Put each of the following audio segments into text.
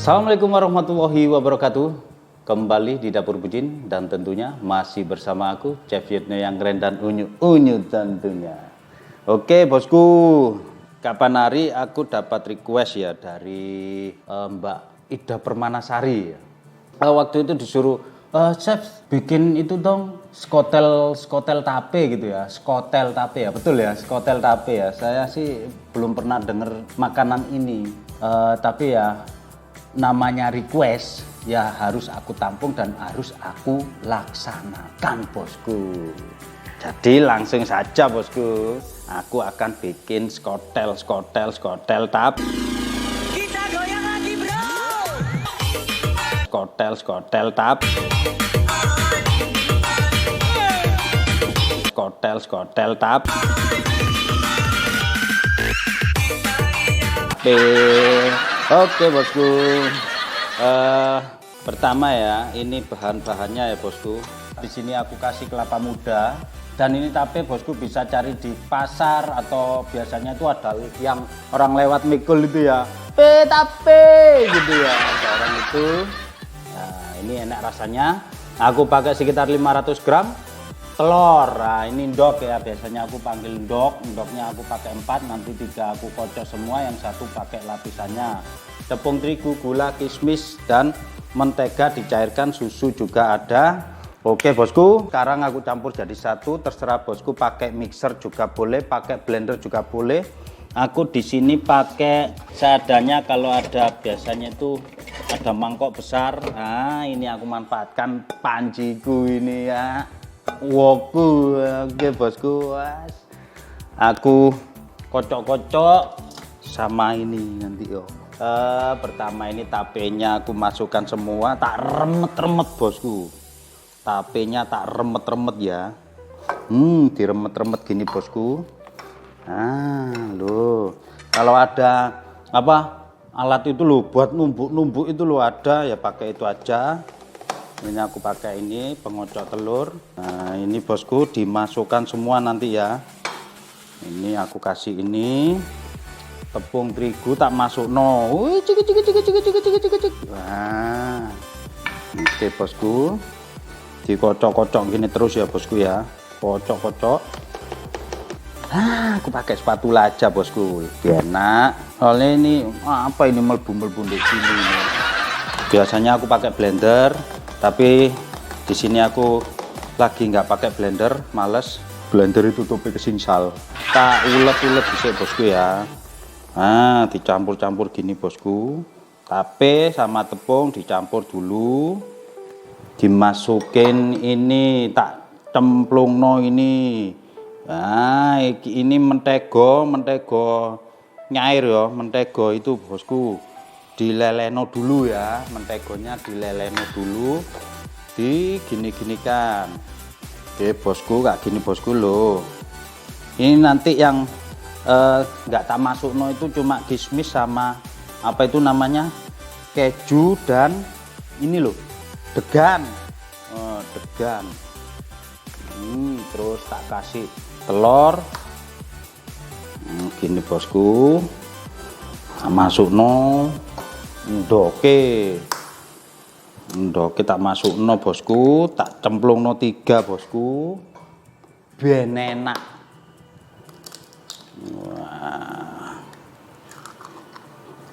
Assalamualaikum warahmatullahi wabarakatuh. Kembali di Dapur Budin dan tentunya masih bersama aku Chef Yudno yang keren dan unyu tentunya. Oke bosku, kapan hari aku dapat request ya dari Mbak Ida Permanasari. Waktu itu disuruh Chef bikin itu dong skotel tape gitu ya, skotel tape ya, betul ya, skotel tape ya. Saya sih belum pernah dengar makanan ini, tapi ya namanya request ya harus aku tampung dan harus aku laksanakan bosku. Jadi langsung saja bosku, aku akan bikin skotel tape. Kita goyang lagi bro. Skotel tape. Skotel tape. Oke bosku, pertama ya, ini bahan-bahannya ya bosku. Di sini aku kasih kelapa muda dan ini tape bosku bisa cari di pasar atau biasanya itu ada yang orang lewat mikul itu ya, tape gitu ya, ada orang itu. Nah ini enak rasanya. Aku pakai sekitar 500 gram telur. Nah ini ndok ya, biasanya aku panggil ndoknya aku pakai 4, nanti 3 aku kocok semua, yang satu pakai lapisannya. Tepung terigu, gula, kismis, dan mentega dicairkan, susu juga ada. Oke bosku, sekarang aku campur jadi satu, terserah bosku pakai mixer juga boleh, pakai blender juga boleh. Aku di sini pakai seadanya, kalau ada biasanya itu ada mangkok besar. Nah ini aku manfaatkan panciku ini ya. Woku, oke bosku, aku kocok-kocok sama ini nanti yo. Pertama ini tapenya aku masukkan semua, tak remet-remet bosku. Tapenya tak remet-remet ya. Diremet-remet gini bosku. Nah, loh. Kalau ada apa alat itu loh buat numbuk-numbuk itu loh ada ya, pakai itu aja. Ini aku pakai ini pengocok telur. Nah ini bosku dimasukkan semua nanti ya. Ini aku kasih ini tepung terigu tak masuk no. Cik. Nah oke bosku, dikocok-kocok gini terus ya bosku ya, kocok-kocok. Aku pakai spatula aja bosku, lebih enak. Soalnya ini apa ini melbu-melbu di sini ini. Biasanya aku pakai blender, tapi di sini aku lagi nggak pakai blender, males. Blender itu tutupi kesingsal. Tak ulet-ulet bisa bosku ya. Nah dicampur-campur gini bosku. Tape sama tepung dicampur dulu. Dimasukin ini, tak cemplungno ini. Nah ini mentego nyair ya, mentego itu bosku. Dileleno dulu ya, mentegonya dileleno dulu, digini-ginikan. Oke bosku, kayak gini bosku loh. Ini nanti yang nggak tak masuk no itu cuma kismis sama apa itu namanya, keju dan ini loh degan. Degan. Terus tak kasih telur. Gini bosku, masuk no. Ndoke tak masuk no bosku, tak cemplung no 3 bosku, ben enak.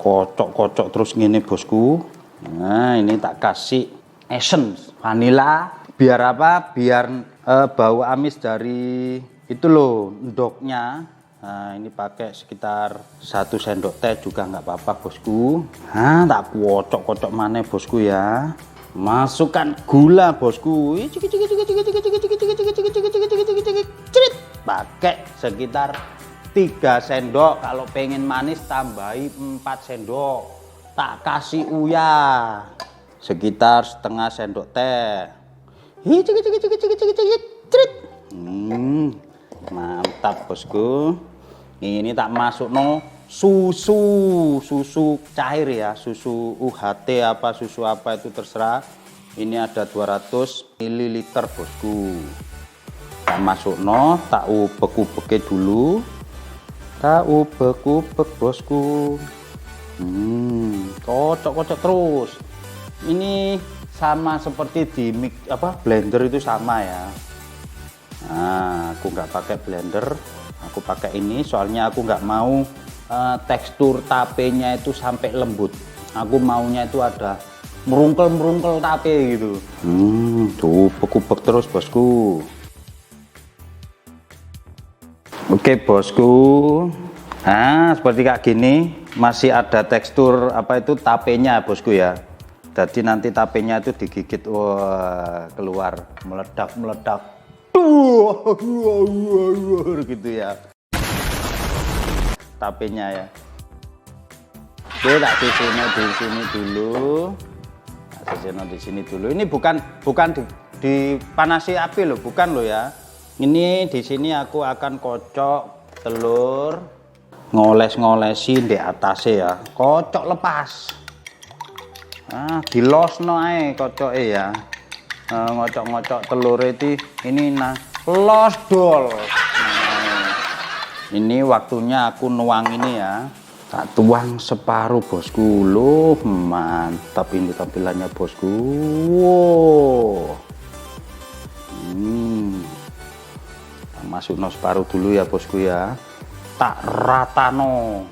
Kocok-kocok terus gini bosku. Nah ini tak kasih essence vanilla, biar apa, biar bau amis dari itu loh ndoknya. Nah ini pakai sekitar 1 sendok teh juga nggak apa-apa bosku. Nah tak kocok-kocok mana bosku ya. Masukkan gula bosku. Pakai sekitar 3 sendok. Kalau pengen manis tambahi 4 sendok. Tak kasih uyah sekitar setengah sendok teh. Mantap bosku. Ini tak masuk no susu cair ya, susu UHT apa susu apa itu terserah. Ini ada 200 ml bosku. Tak masuk no, tak ubek-ubeke dulu. Tak ubek-ubek bosku. Kocok-kocok terus. Ini sama seperti di blender itu sama ya. Nah, aku nggak pakai blender, aku pakai ini soalnya aku nggak mau tekstur tapenya itu sampai lembut. Aku maunya itu ada merungkel tape gitu. Tuh bekubek terus bosku. Oke bosku. Nah, seperti kayak gini masih ada tekstur tapenya bosku ya. Jadi nanti tapenya itu digigit, wah keluar meledak gitu ya tapenya ya. Oke, tak sisino di sini dulu. Tak sisino di sini dulu. Ini bukan dipanasi api loh, bukan loh ya. Ini di sini aku akan kocok telur, ngoles-ngolesin di atasnya ya. Kocok lepas. Dilosno ae kocoke ya. Ngocok-ngocok telur itu ini los dol. Ini waktunya aku nuang ini ya. Tak tuang separuh bosku. Loh, mantap ini tampilannya bosku. Wow. Masuk separuh dulu ya bosku ya. Tak ratano.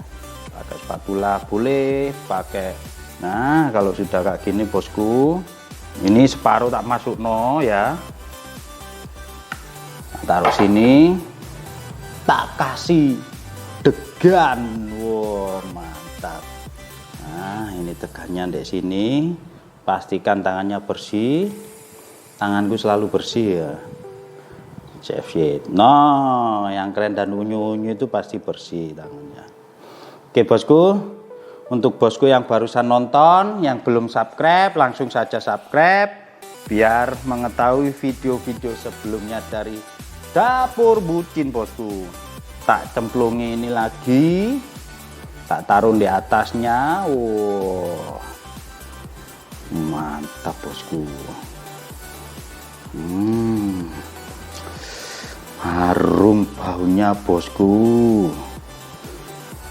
Pakai spatula boleh, pakai. Nah, kalau sudah kayak gini bosku, ini separuh tak masuk ya. Taruh sini, tak kasih degan. Wow, mantap. Nah, ini tegannya di sini. Pastikan tangannya bersih. Tanganku selalu bersih ya. Chef Yit. No, yang keren dan unyu-unyu itu pasti bersih tangannya. Oke bosku. Untuk bosku yang barusan nonton, yang belum subscribe, langsung saja subscribe biar mengetahui video-video sebelumnya dari Dapur Bucin bosku. Tak cemplungi ini lagi, tak taruh di atasnya. Wow, mantap bosku. Harum baunya bosku.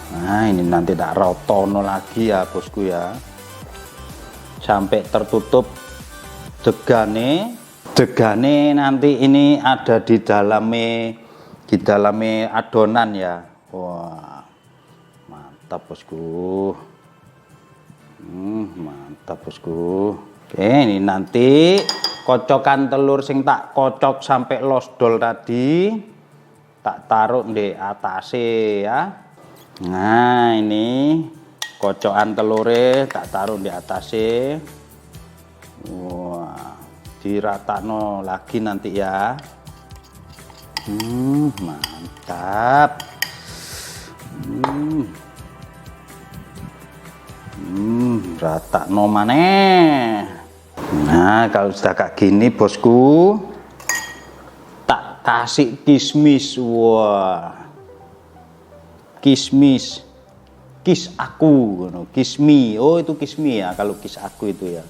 Nah, ini nanti tak rotono lagi ya bosku ya, sampai tertutup degane nanti ini ada di dalamnya adonan ya. Wah, mantap bosku. Mantap bosku. Oke, ini nanti kocokan telur sing tak kocok sampai losdol tadi tak taruh di atasnya ya. Nah, ini kocokan telurnya tak taruh di atasnya. Wah, diratakno lagi nanti ya. Mantap. Ratakno maneh. Nah, kalau sudah kayak gini bosku, tak kasih kismis. Wah, kismis, kis aku, kismi. Oh, itu kismi ya kalau kis aku itu ya.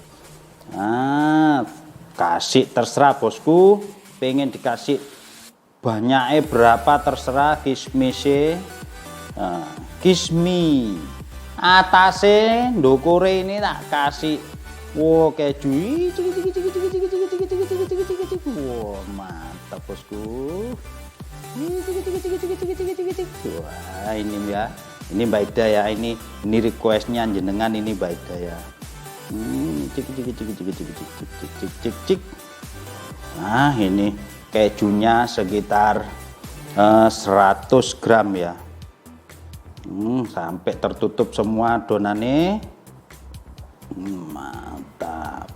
Nah, kasih terserah bosku, pengen dikasih banyaknya berapa terserah kismisnya. Nah, kismi atasnya ndokore ini tak kasih keju. Wow, mantap bosku. Wah, ini ya, ini Mbak Ida ya, ini requestnya jenengan, ini Mbak Ida ya. Nah, ini kejunya sekitar 100 gram ya. Sampai tertutup semua adonannya. Mantap.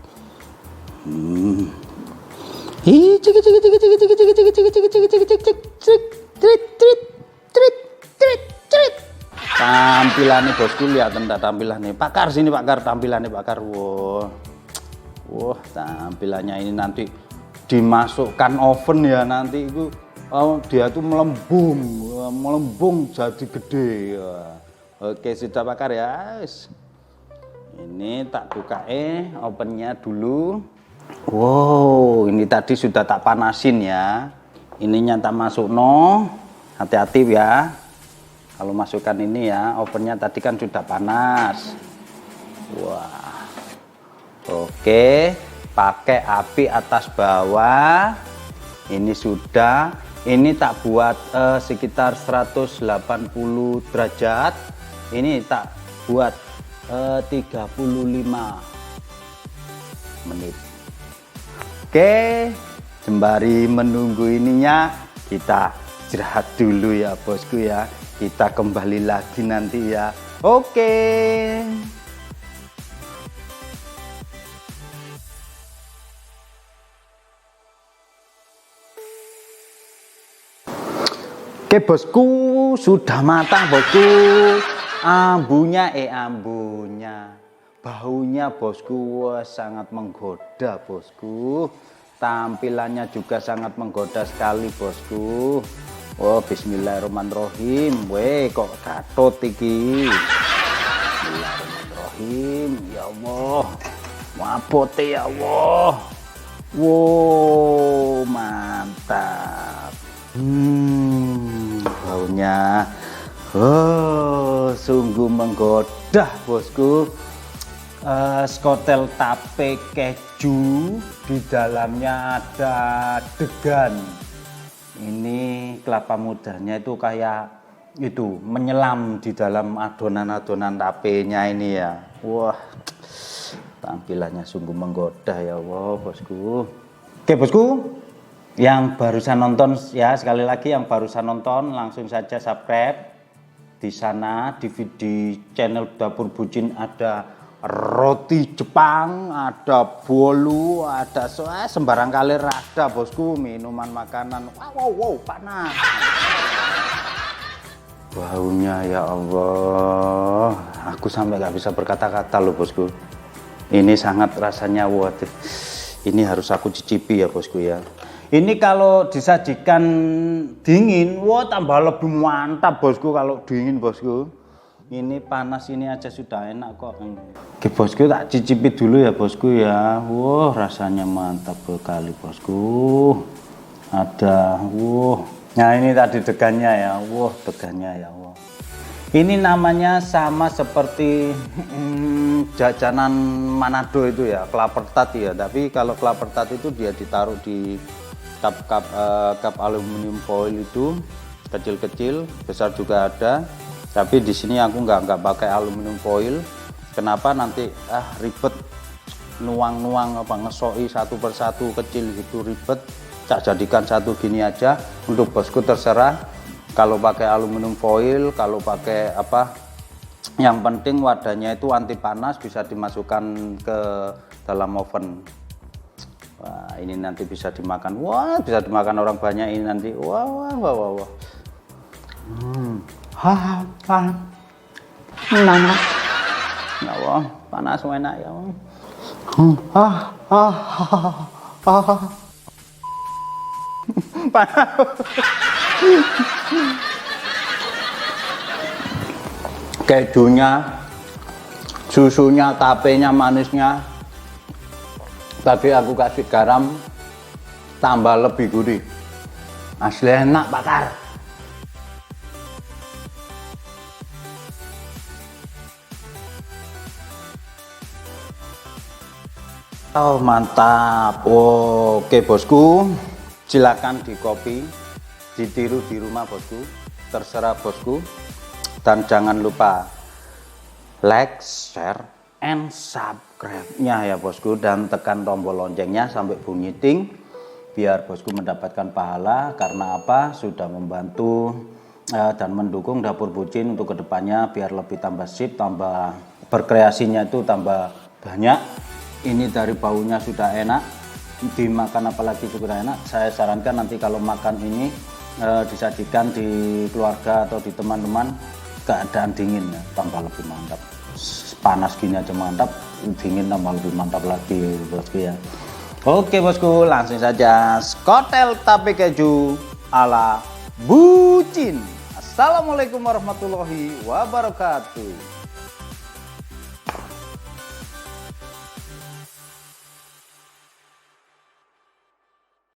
Tampilannya bosku, lihat enggak tampilannya. Pakar sini Pakar, tampilannya Pakar. Wah, tampilannya ini nanti dimasukkan oven ya, nanti itu dia tuh melembung jadi gede ya. Oke, sudah Pakar ya. Ini tak buka ovennya dulu. Wow, ini tadi sudah tak panasin ya. Ininya tak masuk hati-hati ya. Kalau masukkan ini ya, ovennya tadi kan sudah panas. Wah. Oke, pakai api atas bawah. Ini sudah. Ini tak buat sekitar 180 derajat. Ini tak buat 35 menit. Oke, sembari menunggu ininya, kita istirahat dulu ya bosku ya. Kita kembali lagi nanti ya. Oke. Oke bosku, sudah matang bosku. Ambunya baunya bosku, wah, sangat menggoda bosku. Tampilannya juga sangat menggoda sekali bosku. Oh, bismillahirrahmanirrahim. Weh, kok gatot iki. Bismillahirrahmanirrahim. Ya Allah. Mabote ya Allah. Wow, mantap. Baunya. Oh, sungguh menggoda bosku. Skotel tape keju, di dalamnya ada degan. Ini kelapa mudanya itu kayak itu menyelam di dalam adonan-adonan tapenya ini ya. Wah, tampilannya sungguh menggoda ya Allah bosku. Oke bosku, yang barusan nonton ya, sekali lagi yang barusan nonton langsung saja subscribe. Di sana di channel Dapur Bucin ada roti Jepang, ada bolu, ada sembarang kali ada bosku, minuman makanan. Wow, panas. Baunya ya Allah, aku sampai gak bisa berkata-kata loh bosku. Ini sangat rasanya waduh. Ini harus aku cicipi ya bosku ya. Ini kalau disajikan dingin, wah tambah lebih mantap bosku kalau dingin bosku. Ini panas ini aja sudah enak kok. Oke bosku, tak cicipi dulu ya bosku ya. Wah, rasanya mantap sekali bosku. Ada, nah ini tadi degannya ya. Wah, degannya ya. Wah. Ini namanya sama seperti jajanan Manado itu ya, klapertat ya. Tapi kalau klapertat itu dia ditaruh di cup aluminium foil itu kecil-kecil, besar juga ada. Tapi di sini aku nggak pakai aluminium foil. Kenapa nanti ribet nuang apa ngesoi satu persatu kecil gitu ribet. Tak jadikan satu gini aja. Untuk bosku terserah. Kalau pakai aluminium foil, kalau pakai apa. Yang penting wadahnya itu anti panas, bisa dimasukkan ke dalam oven. Wah, ini nanti bisa dimakan. Wah, bisa dimakan orang banyak ini nanti. Wah. Panas. Ya Allah, panas enak ya Allah. Panas. Kejunya, susunya, tapenya, manisnya. Tadi aku kasih garam, tambah lebih gurih. Asli enak bakar. Oh mantap. Oke bosku, silakan di copy, ditiru di rumah bosku, terserah bosku. Dan jangan lupa like, share, and subscribe-nya ya bosku, dan tekan tombol loncengnya sampai bunyi ting, biar bosku mendapatkan pahala. Karena apa? Sudah membantu dan mendukung Dapur Bucin untuk kedepannya biar lebih tambah sip, tambah berkreasinya itu tambah banyak. Ini dari baunya sudah enak, dimakan apalagi sudah enak. Saya sarankan nanti kalau makan ini disajikan di keluarga atau di teman-teman, keadaan dingin ya, tambah lebih mantap. Panas gini aja mantap, dingin tambah lebih mantap lagi bosku ya. Oke bosku, langsung saja skotel tape keju ala Bucin. Assalamualaikum warahmatullahi wabarakatuh.